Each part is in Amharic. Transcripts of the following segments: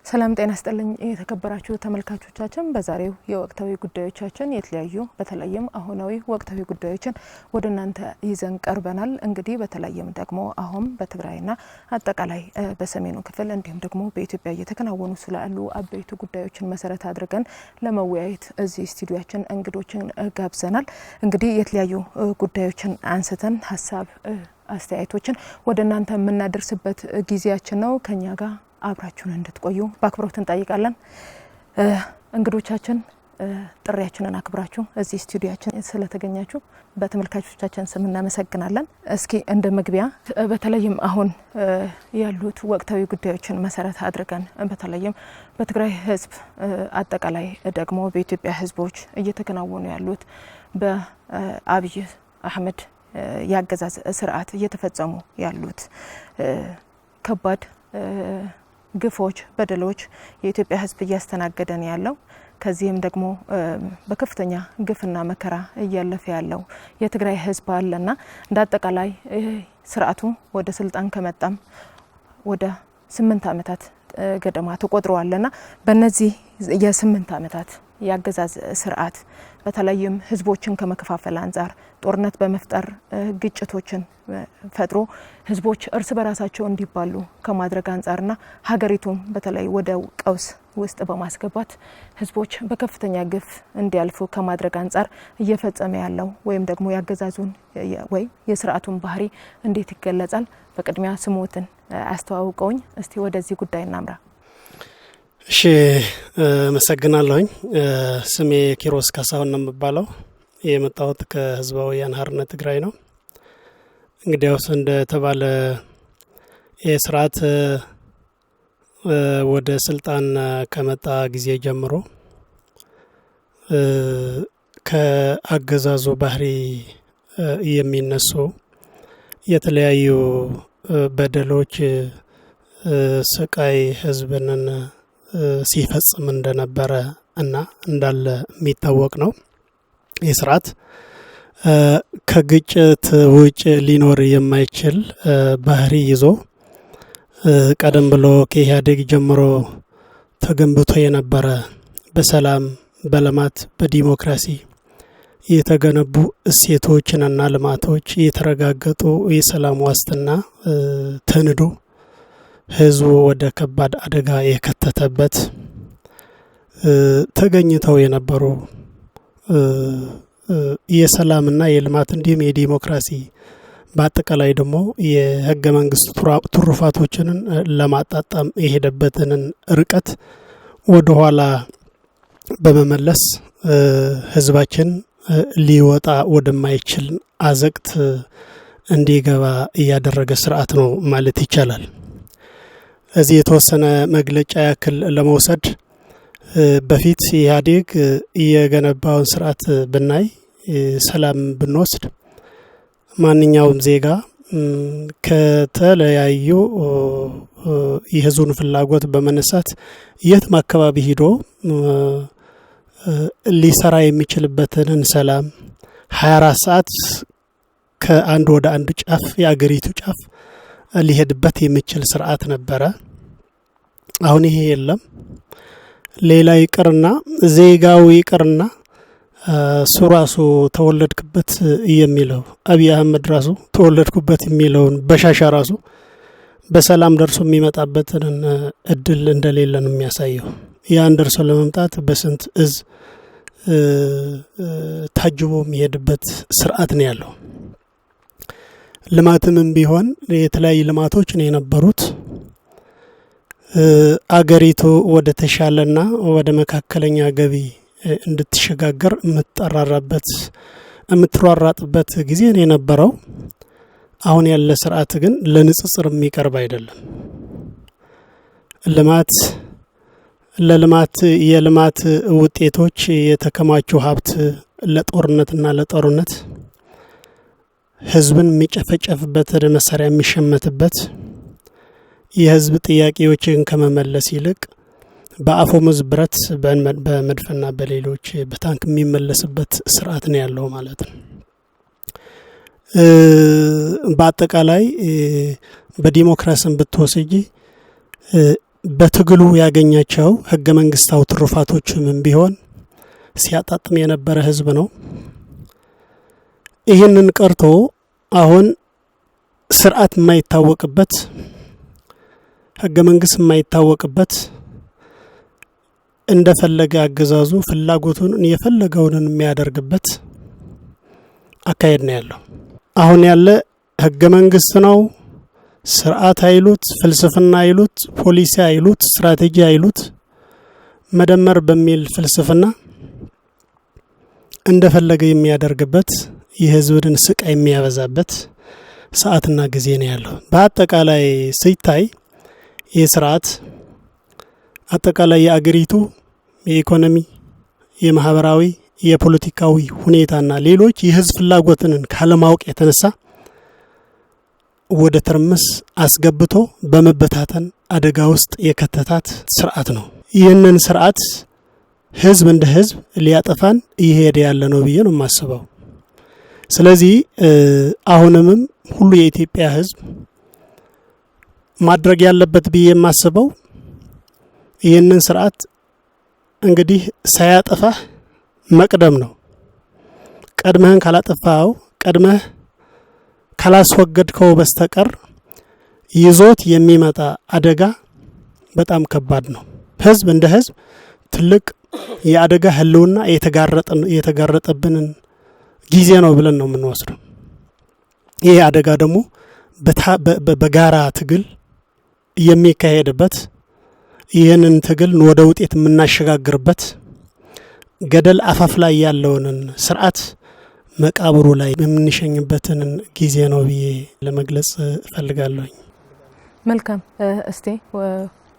ሰላም ጤና ይስጥልኝ የተከበራችሁ ተመልካቾቻችን በዛሬው የወቅታዊ ጉዳዮቻችን የተለያዩ በተለይም አሁናዊ ወቅታዊ ጉዳዮችን ወደናንተ ይዘን ቀርበናል። እንግዲህ በተለይም ደግሞ አሁን በትግራይና አጠቃላይ በሰሜኑ ክፍል እንዲሁም ደግሞ በኢትዮጵያ እየተከናወኑ ስላሉ አበይቱ ጉዳዮችን መሰረት አድርገን ለመወያየት እዚህ ስቱዲዮአችን እንግዶችን ጋብዘናል። እንግዲህ የተለያዩ ጉዳዮችን አንስተን ሐሳብ አስተያየቶችን ወደናንተ የምናደርስበት ጊዜያችን ነው። ከኛ ጋር አብራችሁን እንድትቆዩ በአክብሮት እንጠይቃለን። እንግዶቻችን ጥሪያችንን አክብራችሁ እዚህ ስቱዲዮአችን ስለተገኛችሁ በተመልካቾቻችን ስም እናመሰግናለን። እስኪ እንደ መግቢያ በተለይም አሁን ያሉት ወቅታዊ ጉዳዮችን መሰረት አድርገን በተለይም በትግራይ ሕዝብ አጠቃላይ ደግሞ በኢትዮጵያ ሕዝቦች እየተከናወኑ ያሉት በአብይ አህመድ ያገዛዝ ስርዓት እየተፈጸሙ ያሉት ከባድ ግፎች በደሎች የኢትዮጵያ ሕዝብ እያስተናገደን ያለው ከዚህም ደግሞ በከፍተኛ ግፍና መከራ እያለፈ ያለው የትግራይ ሕዝብ አለና እንዳጠቃላይ ስርዓቱ ወደ ስልጣን ከመጣም ወደ 8 አመታት ገደማ ተቆጥረዋልና በእነዚህ የ8 አመታት ያገዛዝ ስርዓት በተለይም ህዝቦችን ከመከፋፈል አንፃር ጦርነት በመፍጠር ግጭቶችን ፈጥሮ ህዝቦች እርስ በራሳቸው እንዲባሉ ከማድረግ አንፃርና ሀገሪቱን በተለይ ወደ ቀውስ ውስጥ በማስገባት ህዝቦች በከፍተኛ ግፍ እንዲያልፉ ከማድረግ አንፃር እየፈጸመ ያለው ወይም ደግሞ ያገዛዙን ወይ የስርዓቱን ባህሪ እንዴት ይገለጻል? በቅድሚያ ስሞትን አስተዋውቀውኝ እስቲ ወደዚህ ጉዳይ እናምራ። እሺ መሰግናለሁኝ። ስሜ ኪሮስ ካሳሁን ነው የምባለው። የመጣሁት ከህዝባዊ ወያነ ሓርነት ትግራይ ነው። እንግዲያውስ እንደተባለ የስርዓት ወደ ስልጣን ከመጣ ጊዜ ጀምሮ ከአገዛዙ ባህሪ የሚነሱ የተለያዩ በደሎች ስቃይ ህዝብንን ሲፈጽም እንደነበረ እና እንዳለ የሚታወቅ ነው። የስርዓት ከግጭት ውጭ ሊኖር የማይችል ባህሪ ይዞ ቀደም ብሎ ከኢህአዴግ ጀምሮ ተገንብቶ የነበረ በሰላም በልማት በዲሞክራሲ የተገነቡ እሴቶችንና ልማቶች የተረጋገጡ የሰላም ዋስትና ተንዶ ህዝቡ ወደ ከባድ አደጋ የከተተበት ተገኝተው የነበሩ የሰላምና የልማት እንዲሁም የዲሞክራሲ በአጠቃላይ ደግሞ የህገ መንግስት ትሩፋቶችን ለማጣጣም የሄደበትን ርቀት ወደ ኋላ በመመለስ ህዝባችን ሊወጣ ወደማይችል አዘቅት እንዲገባ እያደረገ ስርዓት ነው ማለት ይቻላል። እዚህ የተወሰነ መግለጫ ያክል ለመውሰድ በፊት ኢህአዴግ የገነባውን ስርዓት ብናይ ሰላም ብንወስድ ማንኛውም ዜጋ ከተለያዩ የህዝቡን ፍላጎት በመነሳት የትም አካባቢ ሄዶ ሊሰራ የሚችልበትን ሰላም 24 ሰዓት ከአንድ ወደ አንድ ጫፍ የአገሪቱ ጫፍ ሊሄድበት የሚችል ስርዓት ነበረ። አሁን ይሄ የለም። ሌላ ይቅርና ዜጋው ይቅርና ሱራሱ ተወለድክበት የሚለው አብይ አህመድ ራሱ ተወለድኩበት የሚለውን በሻሻ ራሱ በሰላም ደርሶ የሚመጣበትን እድል እንደሌለ ነው የሚያሳየው። ያን ደርሶ ለመምጣት በስንት እዝ ታጅቦ የሚሄድበት ስርዓት ነው ያለው። ልማትም ቢሆን የተለያዩ ልማቶች ነው የነበሩት። አገሪቱ ወደ ተሻለና ወደ መካከለኛ ገቢ እንድትሸጋገር የምትሯራጥበት ጊዜ ነው የነበረው። አሁን ያለ ስርዓት ግን ለንጽጽር የሚቀርብ አይደለም። የልማት ውጤቶች የተከማቹ ሀብት ለጦርነትና ለጦርነት ህዝብን የሚጨፈጨፍበት መሳሪያ የሚሸመትበት የህዝብ ጥያቄዎችን ከመመለስ ይልቅ በአፈሙዝ ብረት በመድፍና በሌሎች በታንክ የሚመለስበት ስርዓት ነው ያለው ማለት ነው። በአጠቃላይ በዲሞክራሲን ብትወስጂ በትግሉ ያገኛቸው ህገ መንግስታዊ ትሩፋቶችም ቢሆን ሲያጣጥም የነበረ ህዝብ ነው። ይህንን ቀርቶ አሁን ስርዓት የማይታወቅበት ህገ መንግስት የማይታወቅበት እንደፈለገ አገዛዙ ፍላጎቱን የፈለገውን የሚያደርግበት አካሄድ ነው ያለው። አሁን ያለ ህገ መንግስት ነው፣ ስርዓት አይሉት፣ ፍልስፍና አይሉት፣ ፖሊሲ አይሉት፣ ስትራቴጂ አይሉት፣ መደመር በሚል ፍልስፍና እንደፈለገ የሚያደርግበት የህዝብን ስቃይ የሚያበዛበት ሰዓትና ጊዜ ነው ያለው። በአጠቃላይ ሲታይ የስርዓት አጠቃላይ የአገሪቱ የኢኮኖሚ፣ የማህበራዊ፣ የፖለቲካዊ ሁኔታና ሌሎች የህዝብ ፍላጎትን ካለማወቅ የተነሳ ወደ ትርምስ አስገብቶ በመበታተን አደጋ ውስጥ የከተታት ስርዓት ነው። ይህንን ስርዓት ህዝብ እንደ ህዝብ ሊያጠፋን እየሄደ ያለ ነው ብዬ ነው የማስበው። ስለዚህ አሁንም ሁሉ የኢትዮጵያ ህዝብ ማድረግ ያለበት ብዬ የማስበው ይህንን ስርዓት እንግዲህ ሳያጠፋህ መቅደም ነው። ቀድመህን ካላጠፋው ቀድመህ ካላስወገድከው በስተቀር ይዞት የሚመጣ አደጋ በጣም ከባድ ነው። ህዝብ እንደ ህዝብ ትልቅ የአደጋ ህልውና የተጋረጠብንን ጊዜ ነው ብለን ነው የምንወስደው። ይህ አደጋ ደግሞ በጋራ ትግል የሚካሄድበት ይህንን ትግል ወደ ውጤት የምናሸጋግርበት ገደል አፋፍ ላይ ያለውን ስርዓት መቃብሩ ላይ የምንሸኝበትን ጊዜ ነው ብዬ ለመግለጽ እፈልጋለሁ። መልካም። እስቲ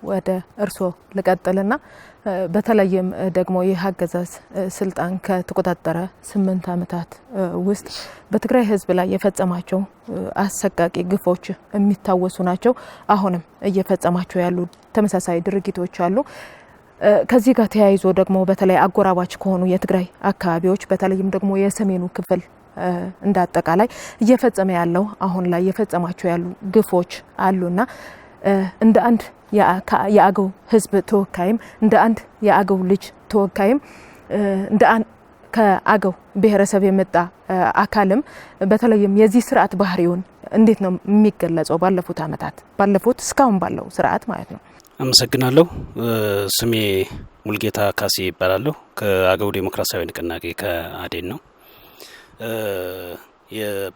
ወደ እርስዎ ልቀጥልና በተለይም ደግሞ ይህ አገዛዝ ስልጣን ከተቆጣጠረ 8 ዓመታት ውስጥ በትግራይ ህዝብ ላይ የፈጸማቸው አሰቃቂ ግፎች የሚታወሱ ናቸው። አሁንም እየፈጸማቸው ያሉ ተመሳሳይ ድርጊቶች አሉ። ከዚህ ጋር ተያይዞ ደግሞ በተለይ አጎራባች ከሆኑ የትግራይ አካባቢዎች በተለይም ደግሞ የሰሜኑ ክፍል እንዳጠቃላይ እየፈጸመ ያለው አሁን ላይ የፈጸማቸው ያሉ ግፎች አሉና እንደ አንድ የአገው ህዝብ ተወካይም እንደ አንድ የአገው ልጅ ተወካይም እንደ አንድ ከአገው ብሔረሰብ የመጣ አካልም በተለይም የዚህ ስርዓት ባህሪውን እንዴት ነው የሚገለጸው? ባለፉት አመታት ባለፉት እስካሁን ባለው ስርዓት ማለት ነው። አመሰግናለሁ። ስሜ ሙልጌታ ካሴ ይባላለሁ። ከአገው ዴሞክራሲያዊ ንቅናቄ ከአዴን ነው።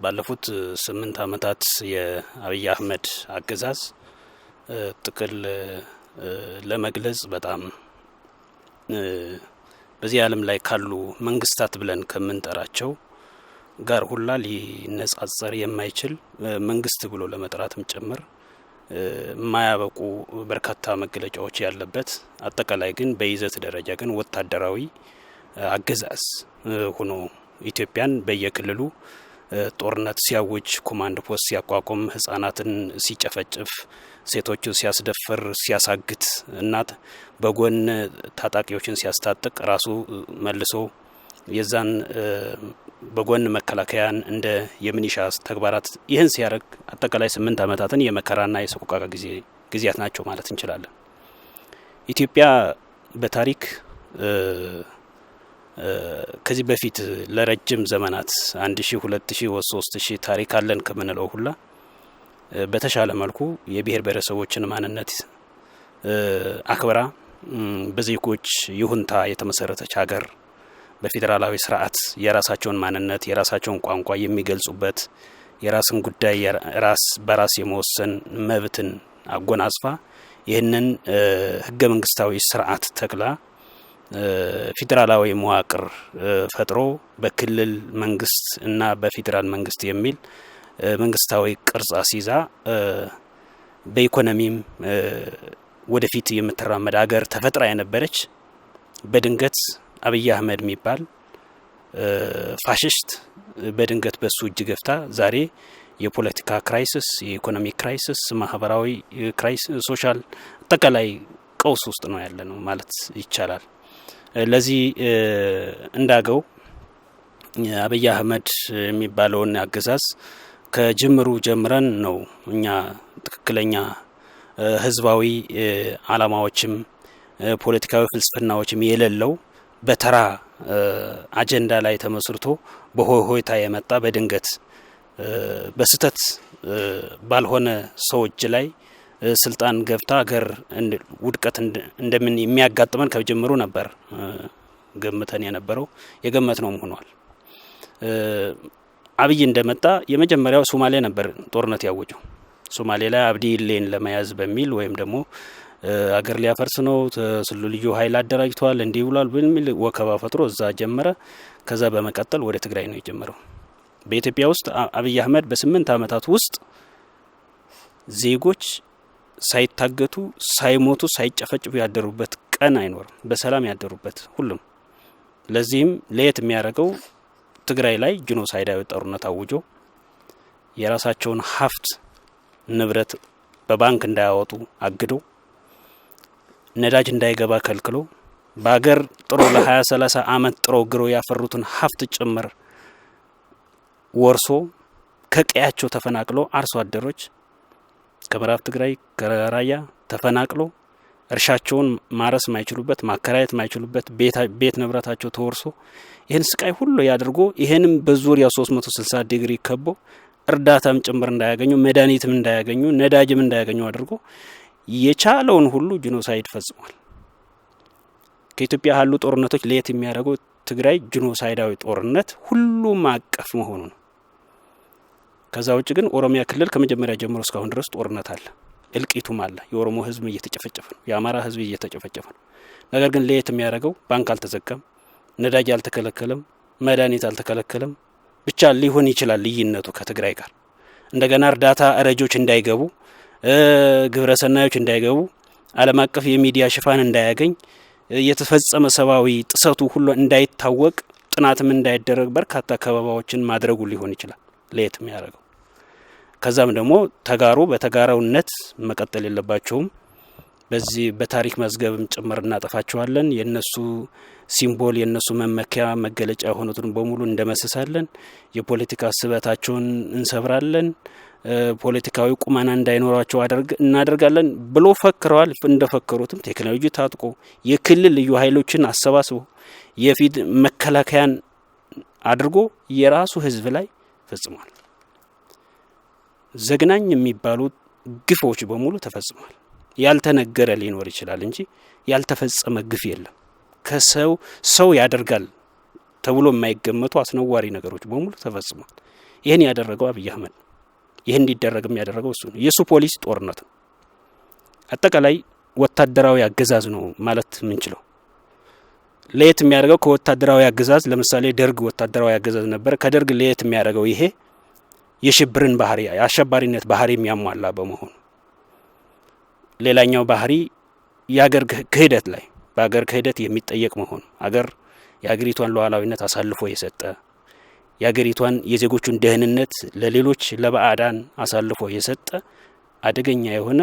ባለፉት 8 ዓመታት የአብይ አህመድ አገዛዝ ጥቅል ለመግለጽ በጣም በዚህ ዓለም ላይ ካሉ መንግስታት ብለን ከምንጠራቸው ጋር ሁላ ሊነጻጸር የማይችል መንግስት ብሎ ለመጥራትም ጭምር ማያበቁ በርካታ መገለጫዎች ያለበት አጠቃላይ ግን በይዘት ደረጃ ግን ወታደራዊ አገዛዝ ሆኖ ኢትዮጵያን በየክልሉ ጦርነት ሲያውጅ፣ ኮማንድ ፖስት ሲያቋቁም፣ ህጻናትን ሲጨፈጭፍ፣ ሴቶችን ሲያስደፍር፣ ሲያሳግት፣ እናት በጎን ታጣቂዎችን ሲያስታጥቅ ራሱ መልሶ የዛን በጎን መከላከያን እንደ የሚኒሻ ተግባራት ይህን ሲያደርግ አጠቃላይ 8 ዓመታትን የመከራና የሰቆቃ ጊዜያት ናቸው ማለት እንችላለን። ኢትዮጵያ በታሪክ ከዚህ በፊት ለረጅም ዘመናት 1000 2000 3000 ታሪክ አለን ከምንለው ሁላ በተሻለ መልኩ የብሔር ብሔረሰቦችን ማንነት አክብራ በዜጎች ይሁንታ የተመሰረተች ሀገር በፌዴራላዊ ስርዓት የራሳቸውን ማንነት የራሳቸውን ቋንቋ የሚገልጹበት የራስን ጉዳይ ራስ በራስ የመወሰን መብትን አጎናጽፋ ይህንን ህገ መንግስታዊ ስርዓት ተክላ ፌዴራላዊ መዋቅር ፈጥሮ በክልል መንግስት እና በፌዴራል መንግስት የሚል መንግስታዊ ቅርጽ አስይዛ በኢኮኖሚም ወደፊት የምትራመድ ሀገር ተፈጥራ የነበረች በድንገት አብይ አህመድ የሚባል ፋሽስት በድንገት በሱ እጅ ገፍታ ዛሬ የፖለቲካ ክራይሲስ፣ የኢኮኖሚ ክራይሲስ፣ ማህበራዊ ክራይሲስ፣ ሶሻል አጠቃላይ ቀውስ ውስጥ ነው ያለ ነው ማለት ይቻላል። ለዚህ እንዳገው አብይ አህመድ የሚባለውን አገዛዝ ከጅምሩ ጀምረን ነው እኛ ትክክለኛ ህዝባዊ አላማዎችም ፖለቲካዊ ፍልስፍናዎችም የሌለው በተራ አጀንዳ ላይ ተመስርቶ በሆይታ የመጣ በድንገት በስተት ባልሆነ ሰዎች ላይ ስልጣን ገብታ ሀገር ውድቀት እንደምን የሚያጋጥመን ከጀምሩ ነበር ገምተን የነበረው የገመትነው ሆኗል። አብይ እንደመጣ የመጀመሪያው ሶማሌ ነበር ጦርነት ያወጀው። ሶማሌ ላይ አብዲ ኢሌን ለመያዝ በሚል ወይም ደግሞ አገር ሊያፈርስ ነው ልዩ ኃይል አደራጅቷል እንዲህ ብሏል በሚል ወከባ ፈጥሮ እዛ ጀመረ። ከዛ በመቀጠል ወደ ትግራይ ነው የጀመረው። በኢትዮጵያ ውስጥ አብይ አህመድ በ8 አመታት ውስጥ ዜጎች ሳይታገቱ ሳይሞቱ ሳይጨፈጭፉ ያደሩበት ቀን አይኖርም፣ በሰላም ያደሩበት ሁሉም። ለዚህም ለየት የሚያደርገው ትግራይ ላይ ጂኖሳይዳዊ ጦርነት አውጆ የራሳቸውን ሀብት ንብረት በባንክ እንዳያወጡ አግዶ ነዳጅ እንዳይገባ ከልክሎ በአገር ጥሮ ለ20-30 አመት ጥሮ ግሮ ያፈሩትን ሀብት ጭምር ወርሶ ከቀያቸው ተፈናቅሎ አርሶ አደሮች ከምዕራብ ትግራይ ከራያ ተፈናቅሎ እርሻቸውን ማረስ ማይችሉበት ማከራየት ማይችሉበት ቤት ንብረታቸው ተወርሶ ይህን ስቃይ ሁሉ ያድርጎ ይሄንም በዙሪያ 360 ዲግሪ ከቦ እርዳታም ጭምር እንዳያገኙ መድኃኒትም እንዳያገኙ ነዳጅም እንዳያገኙ አድርጎ የቻለውን ሁሉ ጂኖሳይድ ፈጽሟል። ከኢትዮጵያ ያሉ ጦርነቶች ለየት የሚያደርገው ትግራይ ጂኖሳይዳዊ ጦርነት ሁሉም አቀፍ መሆኑ ነው። ከዛ ውጭ ግን ኦሮሚያ ክልል ከመጀመሪያ ጀምሮ እስካሁን ድረስ ጦርነት አለ፣ እልቂቱም አለ። የኦሮሞ ህዝብ እየተጨፈጨፈ ነው፣ የአማራ ህዝብ እየተጨፈጨፈ ነው። ነገር ግን ለየት የሚያደርገው ባንክ አልተዘጋም፣ ነዳጅ አልተከለከለም፣ መድኃኒት አልተከለከለም። ብቻ ሊሆን ይችላል ልዩነቱ ከትግራይ ጋር። እንደገና እርዳታ ረጆች እንዳይገቡ ግብረ ሰናዮች እንዳይገቡ ዓለም አቀፍ የሚዲያ ሽፋን እንዳያገኝ የተፈጸመ ሰብአዊ ጥሰቱ ሁሉ እንዳይታወቅ ጥናትም እንዳይደረግ በርካታ ከበባዎችን ማድረጉ ሊሆን ይችላል ለየት የሚያደርገው። ከዛም ደግሞ ተጋሩ በተጋራውነት መቀጠል የለባቸውም። በዚህ በታሪክ መዝገብም ጭምር እናጠፋቸዋለን። የነሱ ሲምቦል የነሱ መመኪያ መገለጫ የሆኑትን በሙሉ እንደመስሳለን። የፖለቲካ ስበታቸውን እንሰብራለን። ፖለቲካዊ ቁመና እንዳይኖራቸው እናደርጋለን ብሎ ፈክረዋል። እንደፈከሩትም ቴክኖሎጂ ታጥቆ የክልል ልዩ ኃይሎችን አሰባስቦ የፊት መከላከያን አድርጎ የራሱ ህዝብ ላይ ፈጽሟል። ዘግናኝ የሚባሉ ግፎች በሙሉ ተፈጽሟል። ያልተነገረ ሊኖር ይችላል እንጂ ያልተፈጸመ ግፍ የለም። ሰው ያደርጋል ተብሎ የማይገመቱ አስነዋሪ ነገሮች በሙሉ ተፈጽሟል። ይህን ያደረገው አብይ አህመድ፣ ይህን እንዲደረግም ያደረገው እሱ ነው። የሱ ፖሊስ ጦርነት ነው። አጠቃላይ ወታደራዊ አገዛዝ ነው ማለት ምንችለው። ለየት የሚያደርገው ከወታደራዊ አገዛዝ ለምሳሌ ደርግ ወታደራዊ አገዛዝ ነበር። ከደርግ ለየት የሚያደርገው ይሄ የሽብርን ባህሪ የአሸባሪነት ባህሪ የሚያሟላ በመሆኑ፣ ሌላኛው ባህሪ የሀገር ክህደት ላይ በሀገር ክህደት የሚጠየቅ መሆኑ፣ አገር የሀገሪቷን ሉዓላዊነት አሳልፎ የሰጠ የሀገሪቷን የዜጎቹን ደህንነት ለሌሎች ለባዕዳን አሳልፎ የሰጠ አደገኛ የሆነ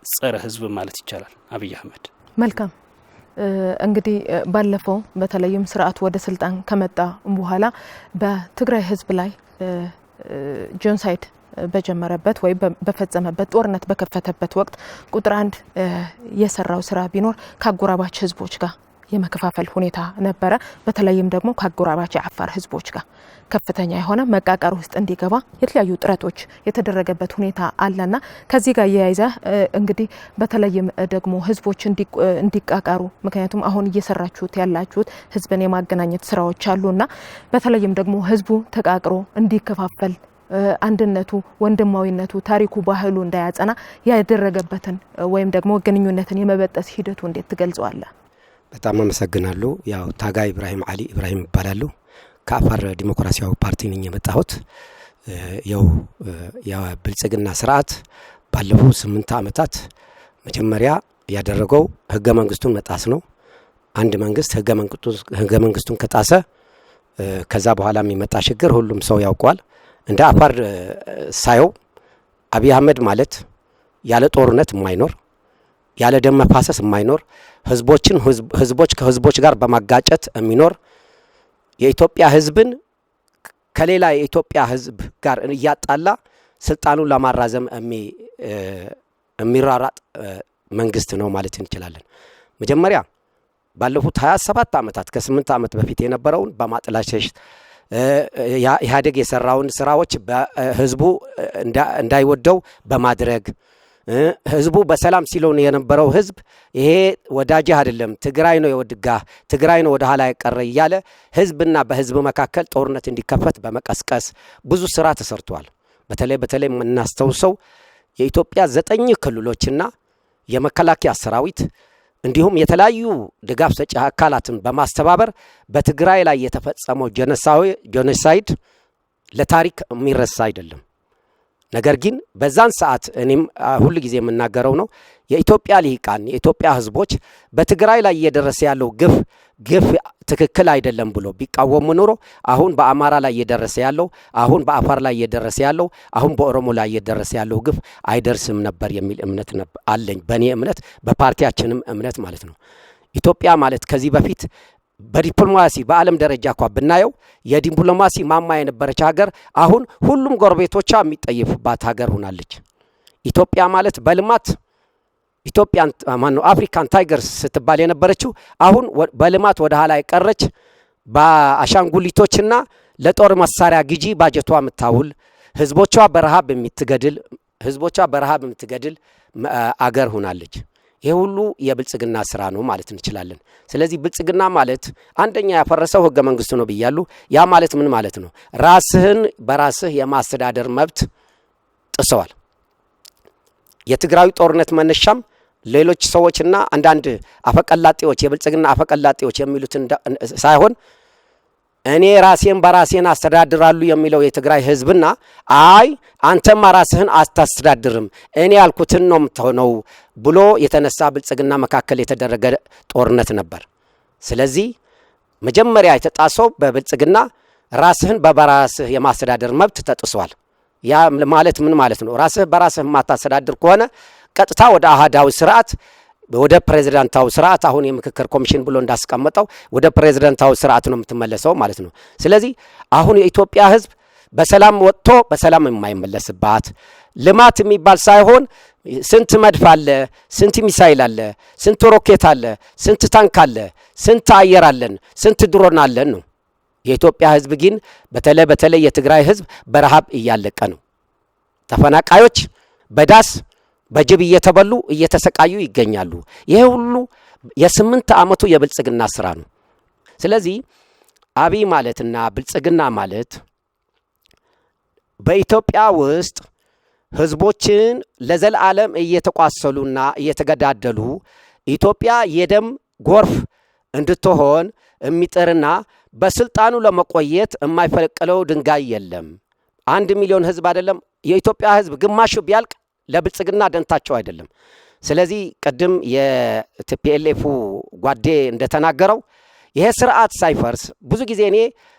ጸረ ህዝብ ማለት ይቻላል አብይ አህመድ። መልካም እንግዲህ ባለፈው በተለይም ስርዓቱ ወደ ስልጣን ከመጣ በኋላ በትግራይ ህዝብ ላይ ጄኖሳይድ በጀመረበት ወይ በፈጸመበት ጦርነት በከፈተበት ወቅት ቁጥር 1 የሰራው ስራ ቢኖር ከአጎራባች ህዝቦች ጋር የመከፋፈል ሁኔታ ነበረ። በተለይም ደግሞ ከአጎራባች የአፋር ህዝቦች ጋር ከፍተኛ የሆነ መቃቃር ውስጥ እንዲገባ የተለያዩ ጥረቶች የተደረገበት ሁኔታ አለና ከዚህ ጋር ያያይዘ እንግዲህ በተለይም ደግሞ ህዝቦች እንዲቃቃሩ ምክንያቱም አሁን እየሰራችሁት ያላችሁት ህዝብን የማገናኘት ስራዎች አሉና በተለይም ደግሞ ህዝቡ ተቃቅሮ እንዲከፋፈል አንድነቱ ወንድማዊነቱ ታሪኩ ባህሉ እንዳያጸና ያደረገበትን ወይም ደግሞ ግንኙነትን የመበጠስ ሂደቱ እንዴት ትገልጸዋለህ? በጣም አመሰግናለሁ። ያው ታጋይ ኢብራሂም አሊ ኢብራሂም ይባላሉ። ከአፋር ዲሞክራሲያዊ ፓርቲ ነኝ የመጣሁት። ያው የብልጽግና ስርዓት ባለፈው 8 አመታት መጀመሪያ ያደረገው ህገ መንግስቱን መጣስ ነው። አንድ መንግስት ህገ መንግስቱን ከጣሰ ከዛ በኋላ የሚመጣ ችግር ሁሉም ሰው ያውቀዋል። እንደ አፋር ሳየው አብይ አህመድ ማለት ያለ ጦርነት የማይኖር ያለ ደም መፋሰስ የማይኖር ህዝቦች ከህዝቦች ጋር በማጋጨት የሚኖር የኢትዮጵያ ህዝብን ከሌላ የኢትዮጵያ ህዝብ ጋር እያጣላ ስልጣኑን ለማራዘም የሚራራጥ መንግስት ነው ማለት እንችላለን። መጀመሪያ ባለፉት 27 ዓመታት ከ8 ዓመት በፊት የነበረውን በማጥላሸሽ ኢህአዴግ የሰራውን ስራዎች በህዝቡ እንዳይወደው በማድረግ ህዝቡ በሰላም ሲሎን የነበረው ህዝብ ይሄ ወዳጅ አይደለም ትግራይ ነው የወድጋ ትግራይ ነው ወደ ኋላ የቀረ እያለ ህዝብና በህዝብ መካከል ጦርነት እንዲከፈት በመቀስቀስ ብዙ ስራ ተሰርቷል። በተለይ የምናስተውሰው የኢትዮጵያ 9 ክልሎችና የመከላከያ ሰራዊት እንዲሁም የተለያዩ ድጋፍ ሰጪ አካላትን በማስተባበር በትግራይ ላይ የተፈጸመው ጄኖሳይድ ለታሪክ የሚረሳ አይደለም። ነገር ግን በዛን ሰዓት እኔም ሁሉ ጊዜ የምናገረው ነው የኢትዮጵያ ልሂቃን የኢትዮጵያ ህዝቦች በትግራይ ላይ እየደረሰ ያለው ግፍ ትክክል አይደለም ብሎ ቢቃወሙ ኖሮ አሁን በአማራ ላይ እየደረሰ ያለው አሁን በአፋር ላይ እየደረሰ ያለው አሁን በኦሮሞ ላይ እየደረሰ ያለው ግፍ አይደርስም ነበር የሚል እምነት አለኝ። በእኔ እምነት በፓርቲያችንም እምነት ማለት ነው። ኢትዮጵያ ማለት ከዚህ በፊት በዲፕሎማሲ በዓለም ደረጃ እንኳን ብናየው የዲፕሎማሲ ማማ የነበረች ሀገር አሁን ሁሉም ጎረቤቶቿ የሚጠይፉባት ሀገር ሆናለች። ኢትዮጵያ ማለት በልማት ኢትዮጵያን አፍሪካን ታይገርስ ስትባል የነበረችው አሁን በልማት ወደ ኋላ የቀረች በአሻንጉሊቶችና ለጦር መሳሪያ ግዢ ባጀቷ የምታውል ህዝቦቿ በረሃብ የምትገድል አገር ሆናለች። ይሄ ሁሉ የብልጽግና ስራ ነው ማለት እንችላለን። ስለዚህ ብልጽግና ማለት አንደኛ ያፈረሰው ህገ መንግስቱ ነው ብያሉ። ያ ማለት ምን ማለት ነው? ራስህን በራስህ የማስተዳደር መብት ጥሰዋል። የትግራይ ጦርነት መነሻም ሌሎች ሰዎችና አንዳንድ አፈቀላጤዎች የብልጽግና አፈቀላጤዎች የሚሉት ሳይሆን እኔ ራሴን በራሴን አስተዳድራሉ የሚለው የትግራይ ህዝብና አይ አንተማ ራስህን አታስተዳድርም እኔ ያልኩትን ነው የምትሆነው ብሎ የተነሳ ብልጽግና መካከል የተደረገ ጦርነት ነበር። ስለዚህ መጀመሪያ የተጣሰው በብልጽግና ራስህን በራስህ የማስተዳደር መብት ተጥሷል። ያ ማለት ምን ማለት ነው? ራስህ በራስህ ማታስተዳድር ከሆነ ቀጥታ ወደ አሃዳዊ ስርዓት ወደ ፕሬዝዳንታዊ ስርዓት አሁን የምክክር ኮሚሽን ብሎ እንዳስቀመጠው ወደ ፕሬዝዳንታዊ ስርዓት ነው የምትመለሰው ማለት ነው። ስለዚህ አሁን የኢትዮጵያ ህዝብ በሰላም ወጥቶ በሰላም የማይመለስባት ልማት የሚባል ሳይሆን ስንት መድፍ አለ፣ ስንት ሚሳይል አለ፣ ስንት ሮኬት አለ፣ ስንት ታንክ አለ፣ ስንት አየር አለን፣ ስንት ድሮን አለን ነው። የኢትዮጵያ ህዝብ ግን በተለይ የትግራይ ህዝብ በረሃብ እያለቀ ነው። ተፈናቃዮች በዳስ በጅብ እየተበሉ እየተሰቃዩ ይገኛሉ። ይሄ ሁሉ የ8 ዓመቱ የብልጽግና ስራ ነው። ስለዚህ አብይ ማለትና ብልጽግና ማለት በኢትዮጵያ ውስጥ ህዝቦችን ለዘላለም እየተቋሰሉና እየተገዳደሉ ኢትዮጵያ የደም ጎርፍ እንድትሆን የሚጥርና በስልጣኑ ለመቆየት የማይፈለቀለው ድንጋይ የለም። 1 ሚሊዮን ህዝብ አይደለም የኢትዮጵያ ህዝብ ግማሹ ቢያልቅ ለብልጽግና ደንታቸው አይደለም። ስለዚህ ቅድም የቲፒኤልኤፍ ጓዴ እንደተናገረው ይሄ ስርዓት ሳይፈርስ ብዙ ጊዜ እኔ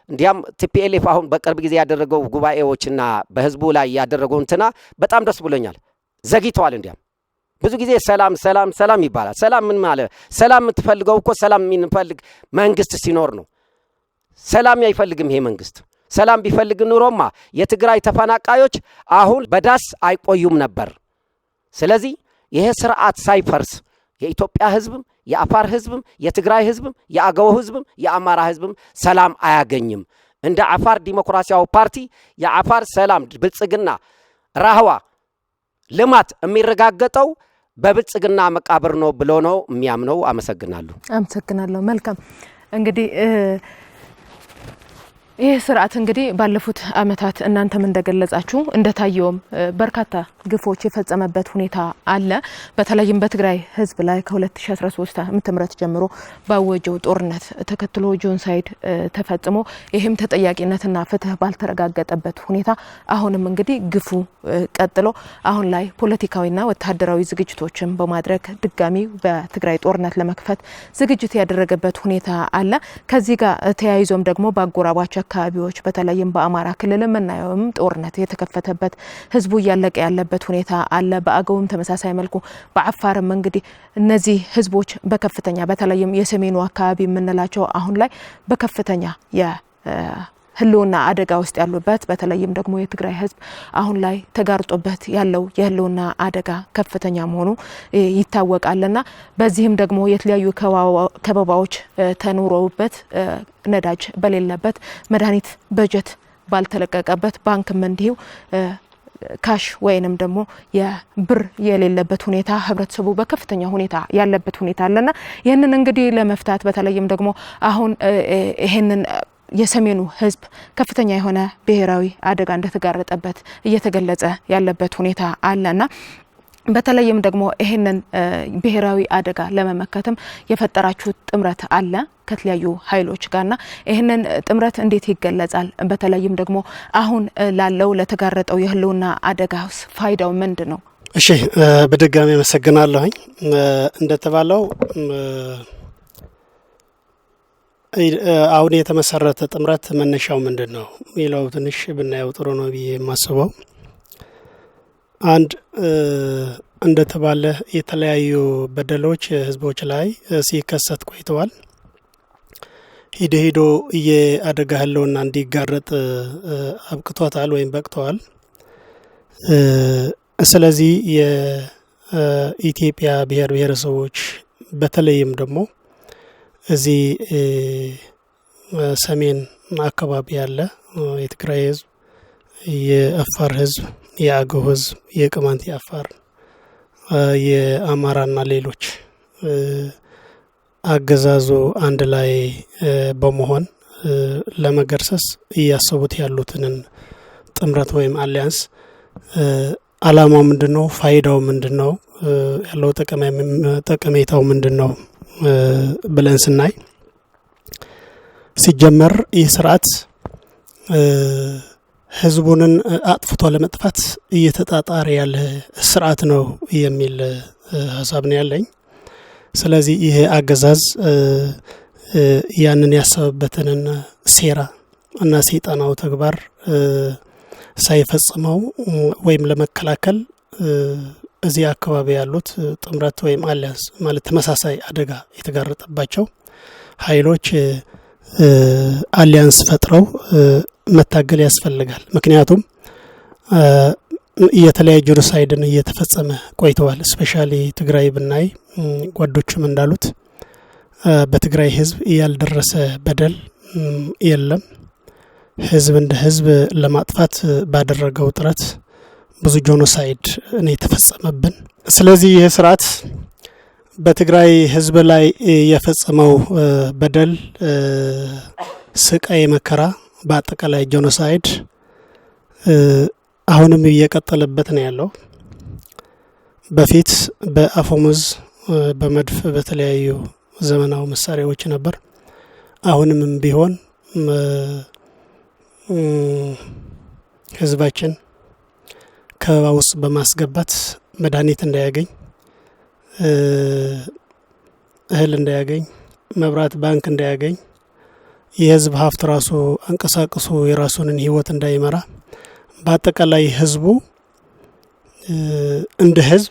እንዲያም ቲፒኤልኤፍ አሁን በቅርብ ጊዜ ያደረገው ጉባኤዎችና በህዝቡ ላይ ያደረገው እንትና በጣም ደስ ብሎኛል። ዘግይተዋል። እንዲያም ብዙ ጊዜ ሰላም ይባላል። ሰላም ምን ማለት? ሰላም የምትፈልገው እኮ ሰላም የሚፈልግ መንግስት ሲኖር ነው። ሰላም አይፈልግም ይሄ መንግስት። ሰላም ቢፈልግ ኑሮማ የትግራይ ተፈናቃዮች አሁን በዳስ አይቆዩም ነበር። ስለዚህ ይሄ ስርዓት ሳይፈርስ የኢትዮጵያ ህዝብም የአፋር ህዝብም የትግራይ ህዝብም የአገው ህዝብም የአማራ ህዝብም ሰላም አያገኝም። እንደ አፋር ዲሞክራሲያዊ ፓርቲ የአፋር ሰላም ብልጽግና ራህዋ ልማት የሚረጋገጠው በብልጽግና መቃብር ነው ብሎ ነው የሚያምነው። አመሰግናለሁ። መልካም እንግዲህ ይህ ስርዓት እንግዲህ ባለፉት አመታት እናንተም እንደገለጻችሁ እንደታየውም በርካታ ግፎች የፈጸመበት ሁኔታ አለ። በተለይም በትግራይ ህዝብ ላይ ከ2013 ዓ.ም ጀምሮ ባወጀው ጦርነት ተከትሎ ጆኖሳይድ ተፈጽሞ ይህም ተጠያቂነትና ፍትህ ባልተረጋገጠበት ሁኔታ አሁንም እንግዲህ ግፉ ቀጥሎ አሁን ላይ ፖለቲካዊና ወታደራዊ ዝግጅቶችን በማድረግ ድጋሚ በትግራይ ጦርነት ለመክፈት ዝግጅት ያደረገበት ሁኔታ አለ። ከዚህ ጋር ተያይዞም ደግሞ በአጎራባች አካባቢዎች በተለይም በአማራ ክልል የምናየውም ጦርነት የተከፈተበት ህዝቡ እያለቀ ያለበት ሁኔታ አለ። በአገውም ተመሳሳይ መልኩ በአፋርም እንግዲህ እነዚህ ህዝቦች በከፍተኛ በተለይም የሰሜኑ አካባቢ የምንላቸው አሁን ላይ በከፍተኛ ህልውና አደጋ ውስጥ ያሉበት በተለይም ደግሞ የትግራይ ህዝብ አሁን ላይ ተጋርጦበት ያለው የህልውና አደጋ ከፍተኛ መሆኑ ይታወቃልና በዚህም ደግሞ የተለያዩ ከበባዎች ተኖረውበት ነዳጅ በሌለበት መድኃኒት በጀት ባልተለቀቀበት ባንክም እንዲሁ ካሽ ወይንም ደግሞ የብር የሌለበት ሁኔታ ህብረተሰቡ በከፍተኛ ሁኔታ ያለበት ሁኔታ አለና ይሄንን እንግዲህ ለመፍታት በተለይም ደግሞ አሁን ይሄንን የሰሜኑ ህዝብ ከፍተኛ የሆነ ብሔራዊ አደጋ እንደተጋረጠበት እየተገለጸ ያለበት ሁኔታ አለና በተለይም ደግሞ ይሄንን ብሔራዊ አደጋ ለመመከትም የፈጠራችሁት ጥምረት አለ ከተለያዩ ኃይሎች ጋርና ይሄንን ጥምረት እንዴት ይገለጻል? በተለይም ደግሞ አሁን ላለው ለተጋረጠው የህልውና አደጋስ ፋይዳው ምንድነው? እሺ በድጋሚ አመሰግናለሁ። እንደተባለው አሁን የተመሰረተ ጥምረት መነሻው ምንድነው ይለው ትንሽ ብናየው ጥሩ ነው ብዬ የማስበው አንድ እንደተባለ የተለያዩ በደሎች ህዝቦች ላይ ሲከሰት ቆይተዋል። ሂዶ የአደጋ ህልውና እንዲጋረጥ አብቅቷታል ወይም በቅቷል። ስለዚህ የኢትዮጵያ ብሔር ብሔረሰቦች በተለይም ደግሞ እዚህ ሰሜን አካባቢ ያለ የትግራይ ህዝብ፣ የአፋር ህዝብ፣ የአገው ህዝብ፣ የቅማንት፣ የአፋር፣ የአማራና ሌሎች አገዛዙ አንድ ላይ በመሆን ለመገርሰስ እያሰቡት ያሉትን ጥምረት ወይም አሊያንስ አላማው ምንድነው? ፋይዳው ምንድነው? ያለው ጠቀሜታው ምንድነው ብለን ስናይ ሲጀመር ይህ ስርዓት ህዝቡንን አጥፍቶ ለመጥፋት እየተጣጣረ ያለ ስርዓት ነው የሚል ሀሳብ ነው ያለኝ። ስለዚህ ይሄ አገዛዝ ያንን ያሰበበትን ሴራ እና ሰይጣናው ተግባር ሳይፈጽመው ወይም ለመከላከል እዚህ አካባቢ ያሉት ጥምረት ወይም አሊያንስ ማለት ተመሳሳይ አደጋ የተጋረጠባቸው ኃይሎች አሊያንስ ፈጥረው መታገል ያስፈልጋል። ምክንያቱም የተለያዩ ጄኖሳይድን እየተፈጸመ ቆይተዋል። ስፔሻሊ ትግራይ ብናይ ጓዶችም እንዳሉት በትግራይ ህዝብ ያልደረሰ በደል የለም። ህዝብ እንደ ህዝብ ለማጥፋት ባደረገው ጥረት ብዙ ጄኖሳይድ ነው የተፈጸመብን። ስለዚህ ይህ ስርዓት በትግራይ ህዝብ ላይ የፈጸመው በደል፣ ስቃይ፣ መከራ በአጠቃላይ ጄኖሳይድ አሁንም እየቀጠለበት ነው ያለው። በፊት በአፈሙዝ በመድፍ በተለያዩ ዘመናዊ መሳሪያዎች ነበር። አሁንም ቢሆን ህዝባችን ከበባ ውስጥ በማስገባት መድኃኒት እንዳያገኝ፣ እህል እንዳያገኝ፣ መብራት ባንክ እንዳያገኝ፣ የህዝብ ሀብት ራሱ አንቀሳቅሶ የራሱንን ህይወት እንዳይመራ በአጠቃላይ ህዝቡ እንደ ህዝብ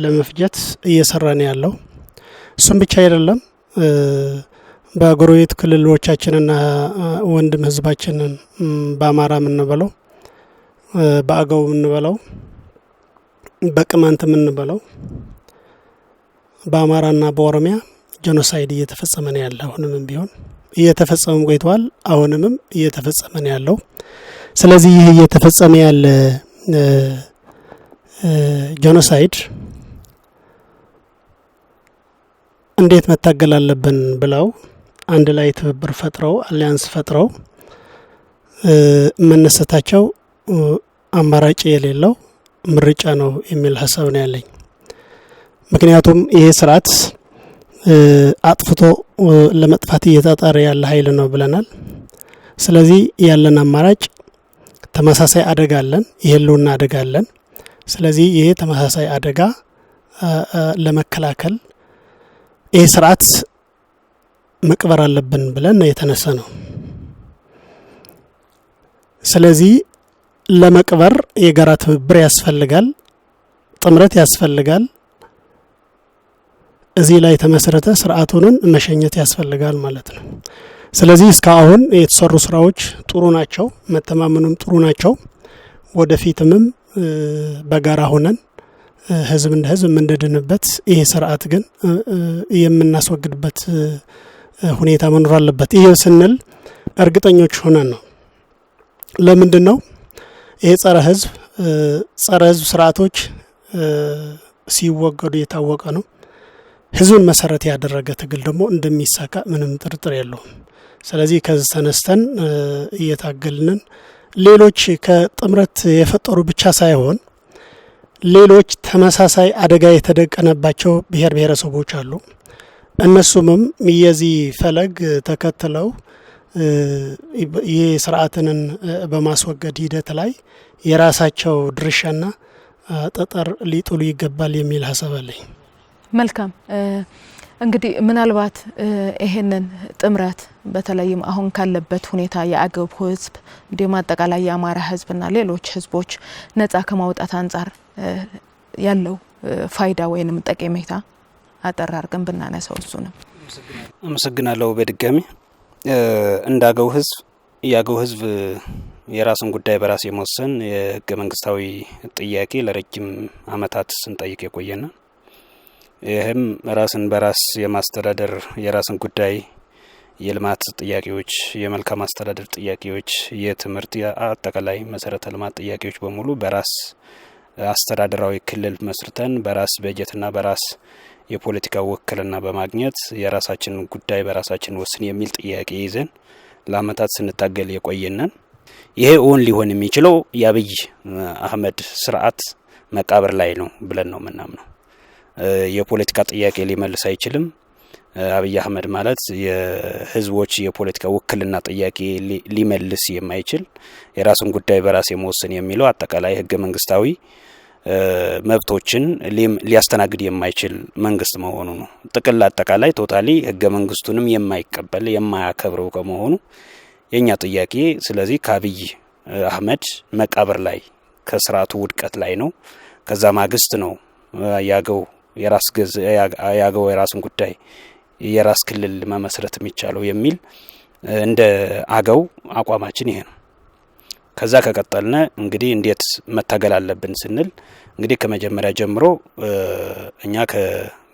ለመፍጀት እየሰራ ነው ያለው። እሱም ብቻ አይደለም። በጎረቤት ክልሎቻችንና ወንድም ህዝባችንን በአማራ የምንበለው፣ በአገው የምንበለው፣ በቅማንት የምንበለው፣ በአማራና በኦሮሚያ ጄኖሳይድ እየተፈጸመ ነው ያለው። አሁንም ቢሆን እየተፈጸመ ቆይቷል። አሁንም እየተፈጸመ ነው ያለው። ስለዚህ ይህ እየተፈጸመ ያለ ጄኖሳይድ እንዴት መታገል አለብን ብለው አንድ ላይ ትብብር ፈጥረው አሊያንስ ፈጥረው መነሳታቸው አማራጭ የሌለው ምርጫ ነው የሚል ሀሳብ ነው ያለኝ። ምክንያቱም ይሄ ስርዓት አጥፍቶ ለመጥፋት እየተጣጣረ ያለ ኃይል ነው ብለናል። ስለዚህ ያለን አማራጭ ተመሳሳይ አደጋ አለን፣ የህልውና አደጋ አለን። ስለዚህ ይሄ ተመሳሳይ አደጋ ለመከላከል ይሄ ስርዓት መቅበር አለብን ብለን የተነሳ ነው። ስለዚህ ለመቅበር የጋራ ትብብር ያስፈልጋል፣ ጥምረት ያስፈልጋል። እዚህ ላይ ተመሰረተ ስርዓቱን መሸኘት ያስፈልጋል ማለት ነው። ስለዚህ እስካሁን የተሰሩ ስራዎች ጥሩ ናቸው፣ መተማመኑም ጥሩ ናቸው። ወደፊትምም በጋራ ሆነን ህዝብ እንደ ህዝብ የምንድንበት ይሄ ስርዓት ግን የምናስወግድበት ሁኔታ መኖር አለበት። ይሄ ስንል እርግጠኞች ሆነን ነው። ለምንድን ነው ይሄ ጸረ ህዝብ ስርዓቶች ሲወገዱ የታወቀ ነው። ህዝብን መሰረት ያደረገ ትግል ደግሞ እንደሚሳካ ምንም ጥርጥር የለውም። ስለዚህ ከዚህ ተነስተን እየታገልንን ሌሎች ከጥምረት የፈጠሩ ብቻ ሳይሆን ሌሎች ተመሳሳይ አደጋ የተደቀነባቸው ብሔር ብሔረሰቦች አሉ። እነሱምም የዚህ ፈለግ ተከትለው ይህ ስርዓትን በማስወገድ ሂደት ላይ የራሳቸው ድርሻና ጠጠር ሊጥሉ ይገባል የሚል ሀሳብ አለኝ። መልካም እንግዲህ ምናልባት ይሄንን ጥምረት በተለይም አሁን ካለበት ሁኔታ የአገው ህዝብ እንዲሁም አጠቃላይ የአማራ ህዝብና ሌሎች ህዝቦች ነጻ ከማውጣት አንጻር ያለው ፋይዳ ወይንም ጠቀሜታ አጠራርገን ብናነሳው እሱ ነው። አመሰግናለሁ። በድጋሚ እንዳገው ህዝብ ያገው ህዝብ የራስን ጉዳይ በራስ የመወሰን የህገ መንግስታዊ ጥያቄ ለረጅም አመታት ስንጠይቅ የቆየና ይህም ራስን በራስ የማስተዳደር የራስን ጉዳይ የልማት ጥያቄዎች፣ የመልካም አስተዳደር ጥያቄዎች፣ የትምህርት አጠቃላይ መሰረተ ልማት ጥያቄዎች በሙሉ በራስ አስተዳደራዊ ክልል መስርተን በራስ በጀትና በራስ የፖለቲካ ውክልና በማግኘት የራሳችን ጉዳይ በራሳችን ወስን የሚል ጥያቄ ይዘን ለአመታት ስንታገል የቆየነን ይሄ እውን ሊሆን የሚችለው የአብይ አህመድ ስርዓት መቃብር ላይ ነው ብለን ነው ምናምነው። የፖለቲካ ጥያቄ ሊመልስ አይችልም። አብይ አህመድ ማለት የህዝቦች የፖለቲካ ውክልና ጥያቄ ሊመልስ የማይችል የራሱን ጉዳይ በራስ የመወሰን የሚለው አጠቃላይ ህገ መንግስታዊ መብቶችን ሊያስተናግድ የማይችል መንግስት መሆኑ ነው። ጥቅል አጠቃላይ ቶታሊ ህገ መንግስቱንም የማይቀበል የማያከብረው ከመሆኑ የኛ ጥያቄ ስለዚህ ከአብይ አህመድ መቃብር ላይ ከስርዓቱ ውድቀት ላይ ነው። ከዛ ማግስት ነው ያገው የራስን ጉዳይ የራስ ክልል መመስረት የሚቻለው የሚል እንደ አገው አቋማችን ይሄ ነው። ከዛ ከቀጠልነ እንግዲህ እንዴት መታገል አለብን ስንል እንግዲህ ከመጀመሪያ ጀምሮ እኛ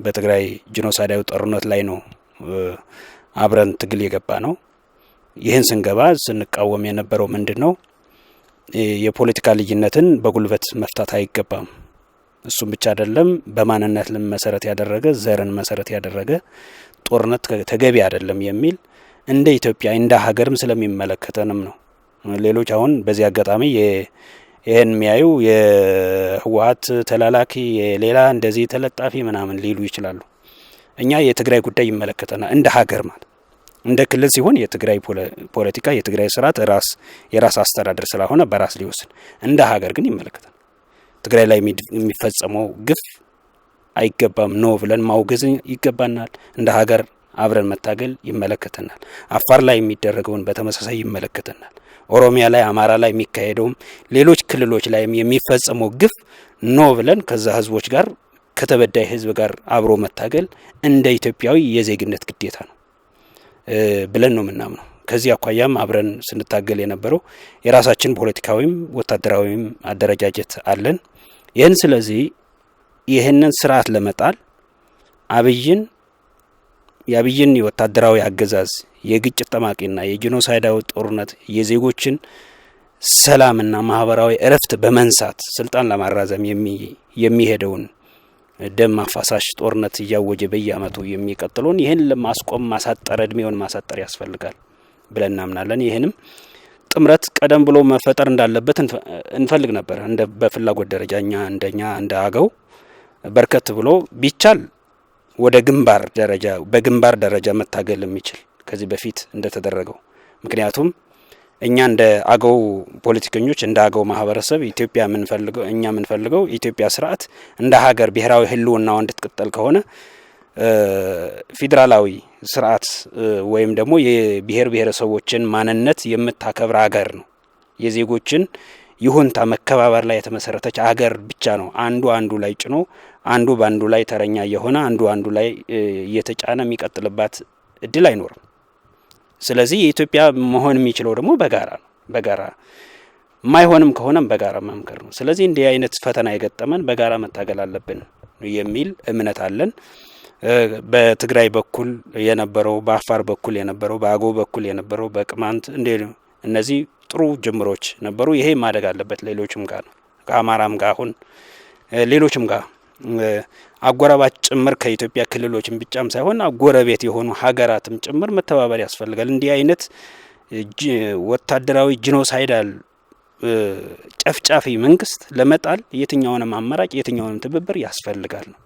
በትግራይ ጂኖሳይዳዊ ጦርነት ላይ ነው አብረን ትግል የገባ ነው። ይህን ስንገባ ስንቃወም የነበረው ምንድነው የፖለቲካ ልዩነትን በጉልበት መፍታት አይገባም። እሱም ብቻ አይደለም፣ በማንነት መሰረት ያደረገ ዘርን መሰረት ያደረገ ጦርነት ተገቢ አይደለም የሚል እንደ ኢትዮጵያ እንደ ሀገርም ስለሚመለከተንም ነው። ሌሎች አሁን በዚህ አጋጣሚ ይሄን የሚያዩ የህወሓት ተላላኪ የሌላ እንደዚህ ተለጣፊ ምናምን ሊሉ ይችላሉ። እኛ የትግራይ ጉዳይ ይመለከተናል እንደ ሀገር ማለት እንደ ክልል ሲሆን የትግራይ ፖለቲካ የትግራይ ስርዓት የራስ አስተዳደር ስለሆነ በራስ ሊወስን እንደ ሀገር ግን ይመለከተናል። ትግራይ ላይ የሚፈጸመው ግፍ አይገባም ነው ብለን ማውገዝ ይገባናል። እንደ ሀገር አብረን መታገል ይመለከተናል። አፋር ላይ የሚደረገውን በተመሳሳይ ይመለከተናል። ኦሮሚያ ላይ አማራ ላይ የሚካሄደውም ሌሎች ክልሎች ላይ የሚፈጸመው ግፍ ነው ብለን ከዛ ህዝቦች ጋር ከተበዳይ ህዝብ ጋር አብሮ መታገል እንደ ኢትዮጵያዊ የዜግነት ግዴታ ነው ብለን ነው ምናምነው። ከዚህ አኳያም አብረን ስንታገል የነበረው የራሳችን ፖለቲካዊም ወታደራዊም አደረጃጀት አለን። ስለዚህ ይህንን ስርዓት ለመጣል የአብይን የወታደራዊ አገዛዝ የግጭት ጠማቂና የጂኖሳይዳዊ ጦርነት የዜጎችን ሰላምና ማህበራዊ እረፍት በመንሳት ስልጣን ለማራዘም የሚሄደውን ደም ማፋሳሽ ጦርነት እያወጀ በየአመቱ የሚቀጥለውን ይህን ለማስቆም ማሳጠር እድሜውን ማሳጠር ያስፈልጋል ብለን እናምናለን። ይህንም ጥምረት ቀደም ብሎ መፈጠር እንዳለበት እንፈልግ ነበር። እንደ በፍላጎት ደረጃኛ እንደኛ እንደ አገው በርከት ብሎ ቢቻል ወደ በግንባር ደረጃ መታገል የሚችል ከዚህ በፊት እንደተደረገው። ምክንያቱም እኛ እንደ አገው ፖለቲከኞች እንደ አገው ማህበረሰብ ኢትዮጵያ የምንፈልገው ኢትዮጵያ ስርዓት እንደ ሀገር ብሔራዊ ህልውናው እንድትቀጥል ከሆነ ፌዴራላዊ ስርዓት ወይም ደግሞ የብሔር ብሔረሰቦችን ማንነት የምታከብር ሀገር ነው። የዜጎችን ይሁንታ መከባበር ላይ የተመሰረተች ሀገር ብቻ ነው። አንዱ ላይ ጭኖ አንዱ ባንዱ ላይ ተረኛ የሆነ አንዱ ላይ እየተጫነ የሚቀጥልባት እድል አይኖርም። ስለዚህ የኢትዮጵያ መሆን የሚችለው ደግሞ በጋራ ነው። በጋራ ማይሆንም ከሆነም በጋራ መምከር ነው። ስለዚህ እንዲህ አይነት ፈተና የገጠመን በጋራ መታገል አለብን የሚል እምነት አለን። በትግራይ በኩል የነበረው፣ በአፋር በኩል የነበረው፣ በአገው በኩል የነበረው፣ በቅማንት እነዚህ ጥሩ ጅምሮች ነበሩ። ይሄ ማደግ አለበት። ሌሎችም ጋር ነው፣ ከአማራም ጋር አሁን ሌሎችም ጋር አጎራባች ጭምር ከኢትዮጵያ ክልሎችም ብቻም ሳይሆን አጎረቤት የሆኑ ሀገራትም ጭምር መተባበር ያስፈልጋል። እንዲህ አይነት ወታደራዊ ጂኖሳይዳል ጨፍጫፊ መንግስት ለመጣል የትኛውንም አማራጭ የትኛውንም ትብብር ያስፈልጋል ነው።